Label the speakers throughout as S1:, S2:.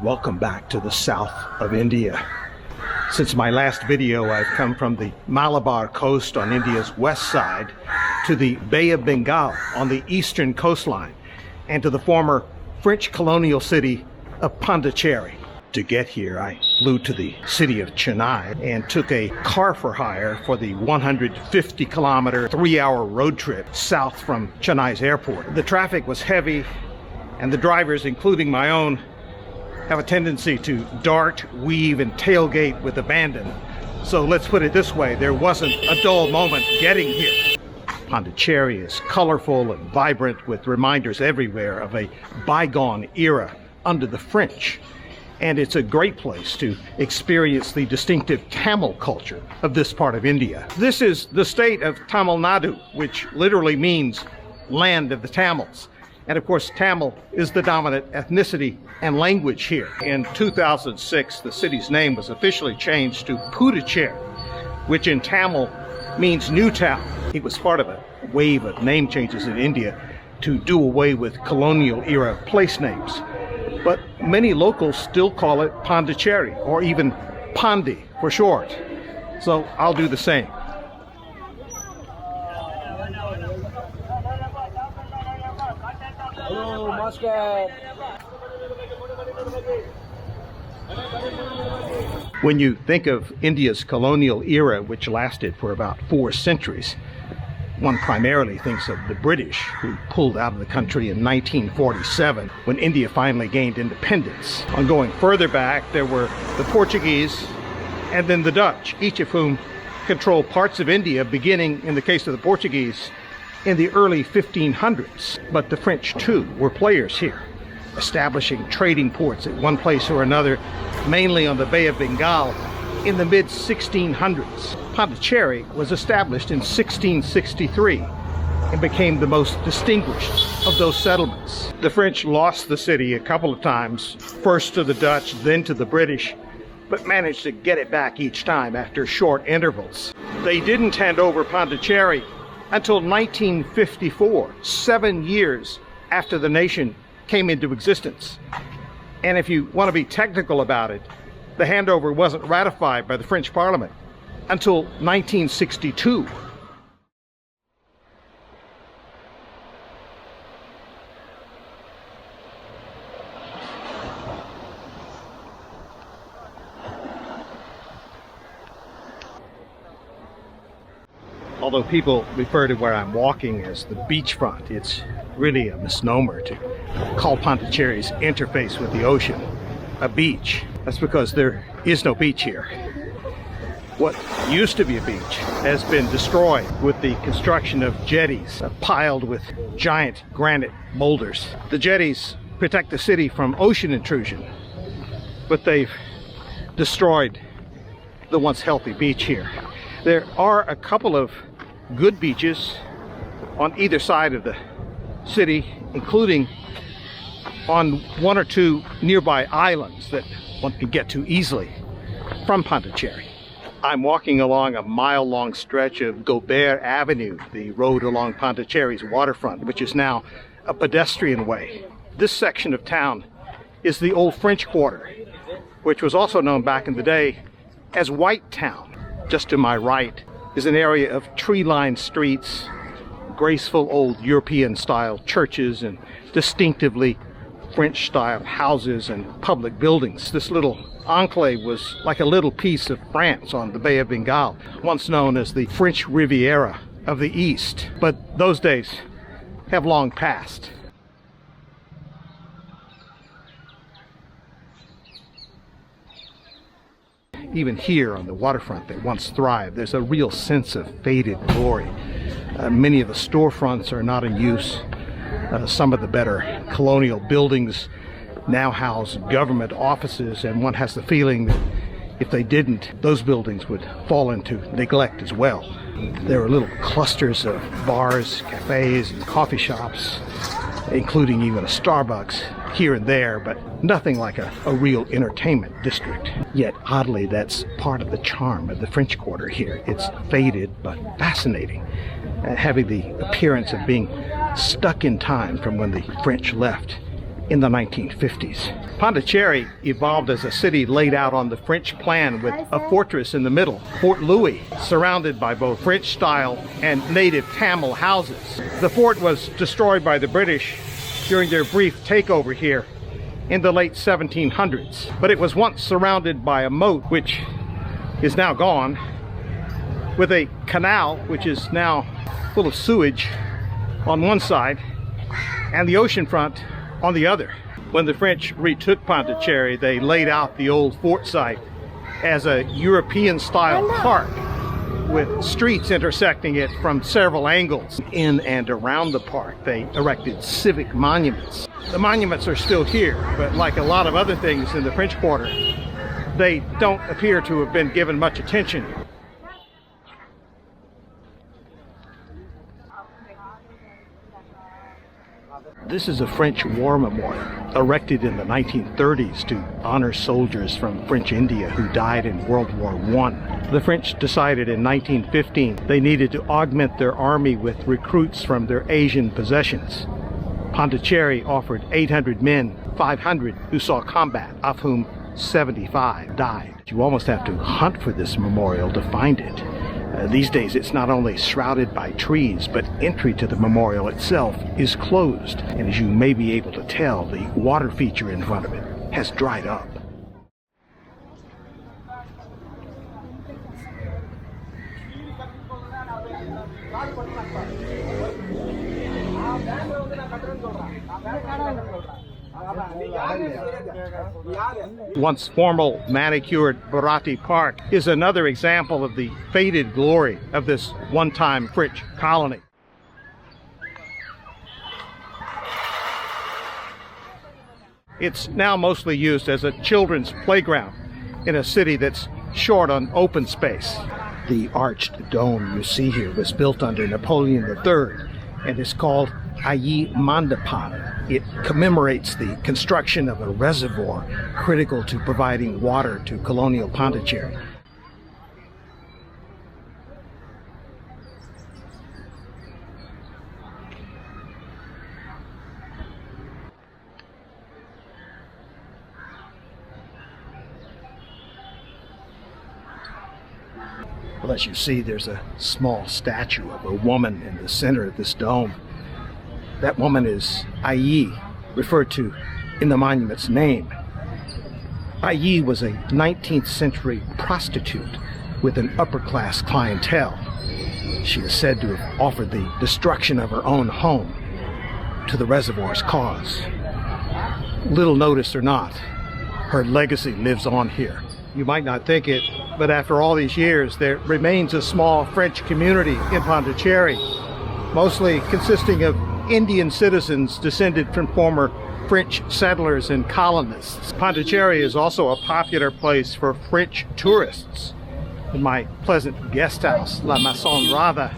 S1: Welcome back to the south of India. Since my last video, I've come from the Malabar coast on India's west side to the Bay of Bengal on the eastern coastline and to the former French colonial city of Pondicherry. To get here, I flew to the city of Chennai and took a car for hire for the 150-kilometer, 3-hour road trip south from Chennai's airport. The traffic was heavy, and the drivers, including my own, have a tendency to dart, weave, and tailgate with abandon. So let's put it this way, there wasn't a dull moment getting here. Pondicherry is colorful and vibrant with reminders everywhere of a bygone era under the French. And it's a great place to experience the distinctive Tamil culture of this part of India. This is the state of Tamil Nadu, which literally means land of the Tamils. And of course, Tamil is the dominant ethnicity and language here. In 2006, the city's name was officially changed to Puducherry, which in Tamil means new town. It was part of a wave of name changes in India to do away with colonial era place names. But many locals still call it Pondicherry, or even Pondi for short. So I'll do the same.
S2: Hello, Moscow.
S1: When you think of India's colonial era, which lasted for about 4 centuries, one primarily thinks of the British, who pulled out of the country in 1947 when India finally gained independence. On going further back, there were the Portuguese and then the Dutch, each of whom controlled parts of India, beginning, in the case of the Portuguese, in the early 1500s. But the French, too, were players here, establishing trading ports at one place or another, mainly on the Bay of Bengal, in the mid-1600s. Pondicherry was established in 1663 and became the most distinguished of those settlements. The French lost the city a couple of times, first to the Dutch, then to the British, but managed to get it back each time after short intervals. They didn't hand over Pondicherry until 1954, 7 years after the nation came into existence. And if you want to be technical about it, the handover wasn't ratified by the French Parliament until 1962. Although people refer to where I'm walking as the beachfront, it's really a misnomer to call Pondicherry's interface with the ocean a beach. That's because there is no beach here. What used to be a beach has been destroyed with the construction of jetties piled with giant granite boulders. The jetties protect the city from ocean intrusion, but they've destroyed the once healthy beach here. There are a couple of good beaches on either side of the city, including on 1 or 2 nearby islands that one can get to easily from Pondicherry. I'm walking along a mile-long stretch of Gobert Avenue, the road along Pondicherry's waterfront, which is now a pedestrian way. This section of town is the old French Quarter, which was also known back in the day as White Town. Just to my right is an area of tree-lined streets, graceful old European-style churches, and distinctively French-style houses and public buildings. This little enclave was like a little piece of France on the Bay of Bengal, once known as the French Riviera of the East. But those days have long passed. Even here on the waterfront that once thrived, there's a real sense of faded glory. Many of the storefronts are not in use. Some of the better colonial buildings now house government offices, and one has the feeling that if they didn't, those buildings would fall into neglect as well. There are little clusters of bars, cafes, and coffee shops, including even a Starbucks here and there, but nothing like a real entertainment district. Yet, oddly, that's part of the charm of the French Quarter here. It's faded but fascinating, having the appearance of being stuck in time from when the French left in the 1950s. Pondicherry evolved as a city laid out on the French plan with a fortress in the middle, Fort Louis, surrounded by both French-style and native Tamil houses. The fort was destroyed by the British during their brief takeover here in the late 1700s, but it was once surrounded by a moat, which is now gone, with a canal, which is now full of sewage on one side, and the ocean front on the other. When the French retook Pondicherry, they laid out the old fort site as a European-style park with streets intersecting it from several angles. In and around the park, they erected civic monuments. The monuments are still here, but like a lot of other things in the French Quarter, they don't appear to have been given much attention. This is a French war memorial erected in the 1930s to honor soldiers from French India who died in World War I. The French decided in 1915 they needed to augment their army with recruits from their Asian possessions. Pondicherry offered 800 men, 500 who saw combat, of whom 75 died. You almost have to hunt for this memorial to find it. These days it's not only shrouded by trees, but entry to the memorial itself is closed. And as you may be able to tell, the water feature in front of it has dried up. Once formal manicured Bharathi Park is another example of the faded glory of this one-time French colony. It's now mostly used as a children's playground in a city that's short on open space. The arched dome you see here was built under Napoleon III and is called Ayi Mandapan. It commemorates the construction of a reservoir critical to providing water to colonial Pondicherry. Well, as you see, there's a small statue of a woman in the center of this dome. That woman is Ayi, referred to in the monument's name. Ayi was a 19th century prostitute with an upper-class clientele. She is said to have offered the destruction of her own home to the reservoir's cause. Little noticed or not, her legacy lives on here. You might not think it, but after all these years, there remains a small French community in Pondicherry, mostly consisting of Indian citizens descended from former French settlers and colonists. Pondicherry is also a popular place for French tourists. In my pleasant guest house, La Maison Rava,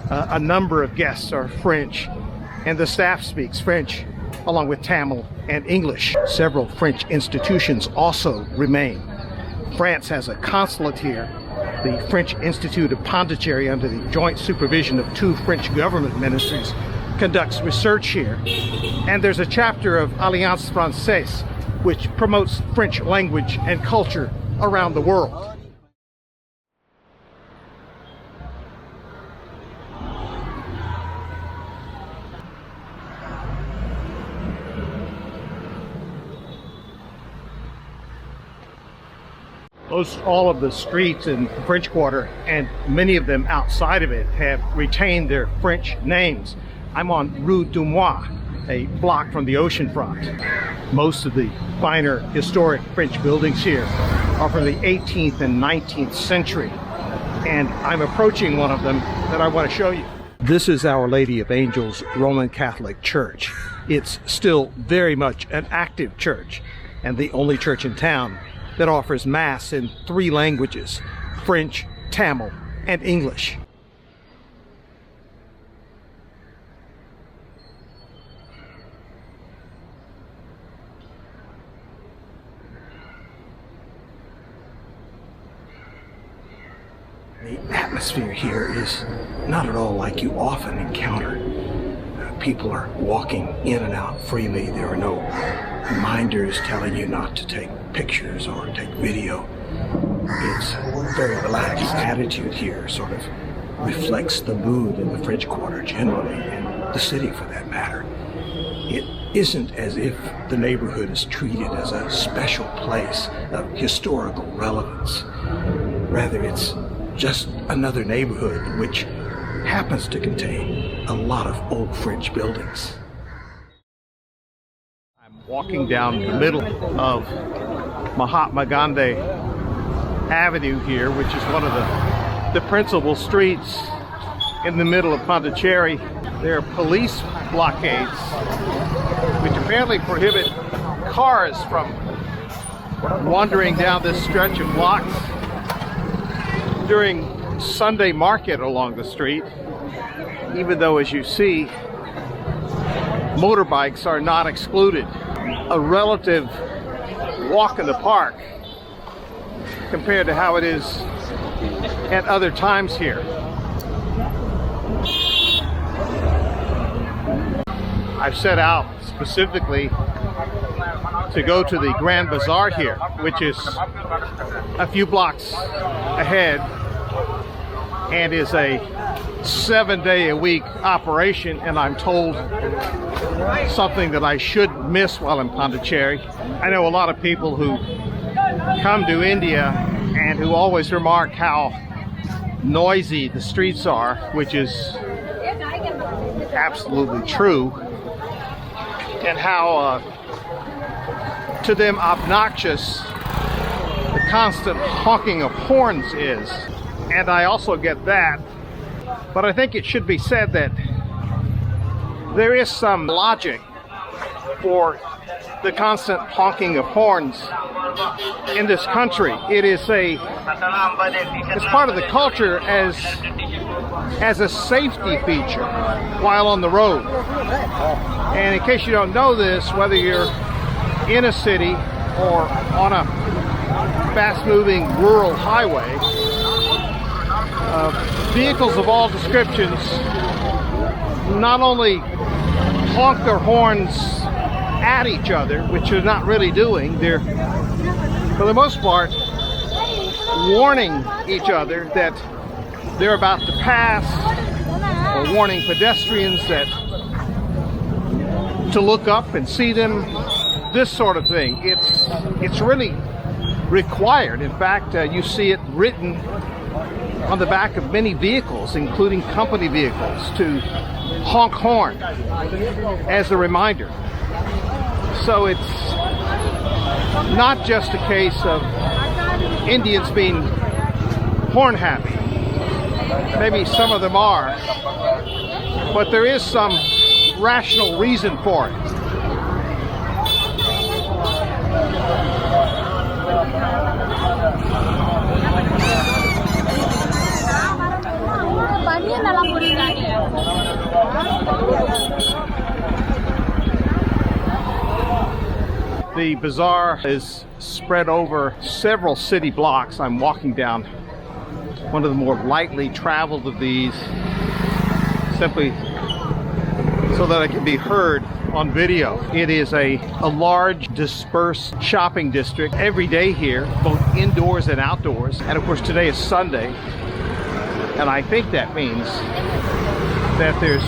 S1: a number of guests are French, and the staff speaks French, along with Tamil and English. Several French institutions also remain. France has a consulate here. The French Institute of Pondicherry, under the joint supervision of 2 French government ministries, conducts research here. And there's a chapter of Alliance Française, which promotes French language and culture around the world. Most all of the streets in the French Quarter, and many of them outside of it, have retained their French names. I'm on Rue du Moi, a block from the ocean front. Most of the finer historic French buildings here are from the 18th and 19th century, and I'm approaching one of them that I want to show you. This is Our Lady of Angels Roman Catholic Church. It's still very much an active church, and the only church in town that offers Mass in 3 languages, French, Tamil, and English. The atmosphere here is not at all like you often encounter. People are walking in and out freely. There are no minders telling you not to take pictures or take video. It's a very relaxed attitude here, sort of reflects the mood in the French Quarter generally, and the city for that matter. It isn't as if the neighborhood is treated as a special place of historical relevance. Rather, it's just another neighborhood which happens to contain a lot of old French buildings. I'm walking down the middle of Mahatma Ghandi Avenue here, which is one of the principal streets in the middle of Pondicherry. There are police blockades which apparently prohibit cars from wandering down this stretch of blocks during Sunday market along the street, even though, as you see, motorbikes are not excluded. A relative walk in the park compared to how it is at other times here. I've set out specifically to go to the Grand Bazaar here, which is a few blocks ahead and is a 7-day-a-week operation, and I'm told something that I should miss while in Pondicherry. I know a lot of people who come to India and who always remark how noisy the streets are, which is absolutely true, and how to them obnoxious the constant honking of horns is. And I also get that, but I think it should be said that there is some logic for the constant honking of horns in this country. It's part of the culture as a safety feature while on the road. And in case you don't know this, whether you're in a city or on a fast-moving rural highway, vehicles of all descriptions not only honk their horns at each other, which they're not really doing, they're, for the most part, warning each other that they're about to pass, or warning pedestrians that to look up and see them, this sort of thing. It's really required. In fact, you see it written on the back of many vehicles, including company vehicles, to honk horn as a reminder. So it's not just a case of Indians being horn happy. Maybe some of them are, but there is some rational reason for it. The bazaar is spread over several city blocks. I'm walking down one of the more lightly traveled of these, simply so that I can be heard on video. It is a large dispersed shopping district every day here, both indoors and outdoors. And of course today is Sunday, and I think that means that there's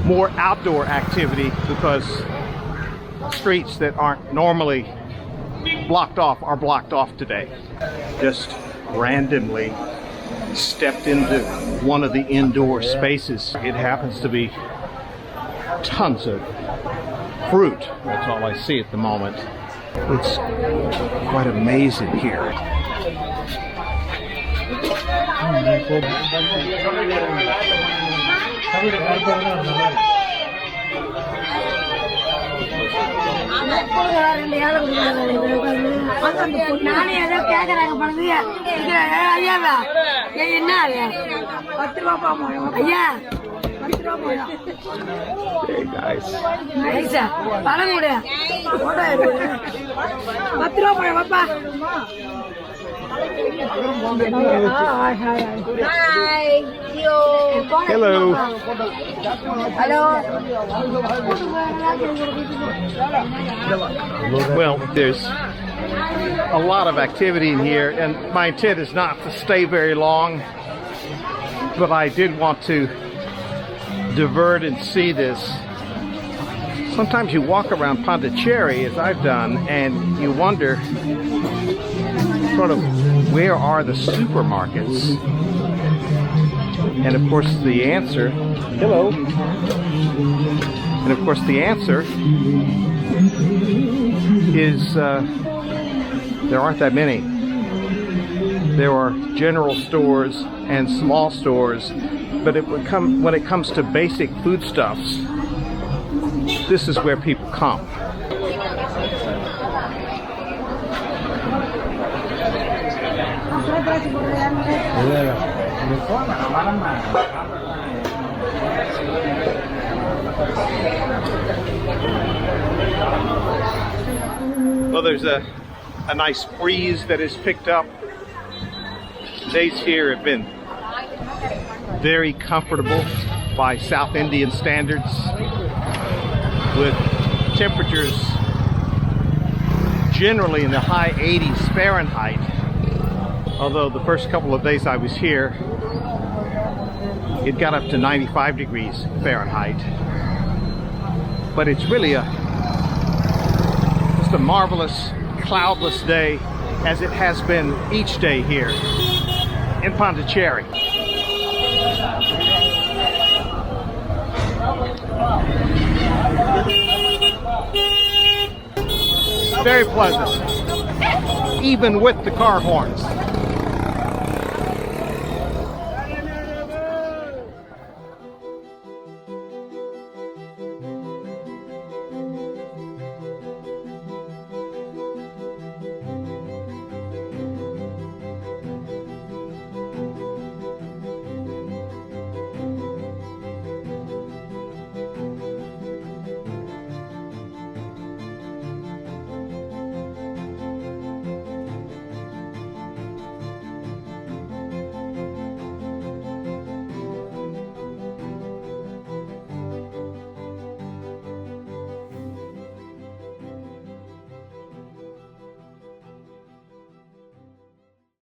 S1: more outdoor activity because streets that aren't normally blocked off are blocked off today. Just randomly stepped into one of the indoor spaces. It happens to be tons of fruit. That's all I see at the moment. It's quite amazing here. Very nice. Hello. Well, there's a lot of activity in here, and my intent is not to stay very long, but I did want to divert and see this. Sometimes you walk around Pondicherry, as I've done, and you wonder sort of where are the supermarkets? And of course the answer, hello, and of course the answer is there aren't that many. There are general stores and small stores, but when it comes to basic foodstuffs, this is where people come. Well, there's a nice breeze that is picked up. Days here have been very comfortable by South Indian standards, with temperatures generally in the high 80s Fahrenheit. Although the first couple of days I was here, it got up to 95 degrees Fahrenheit. But it's really just a marvelous cloudless day, as it has been each day here in Pondicherry. Very pleasant, even with the car horns.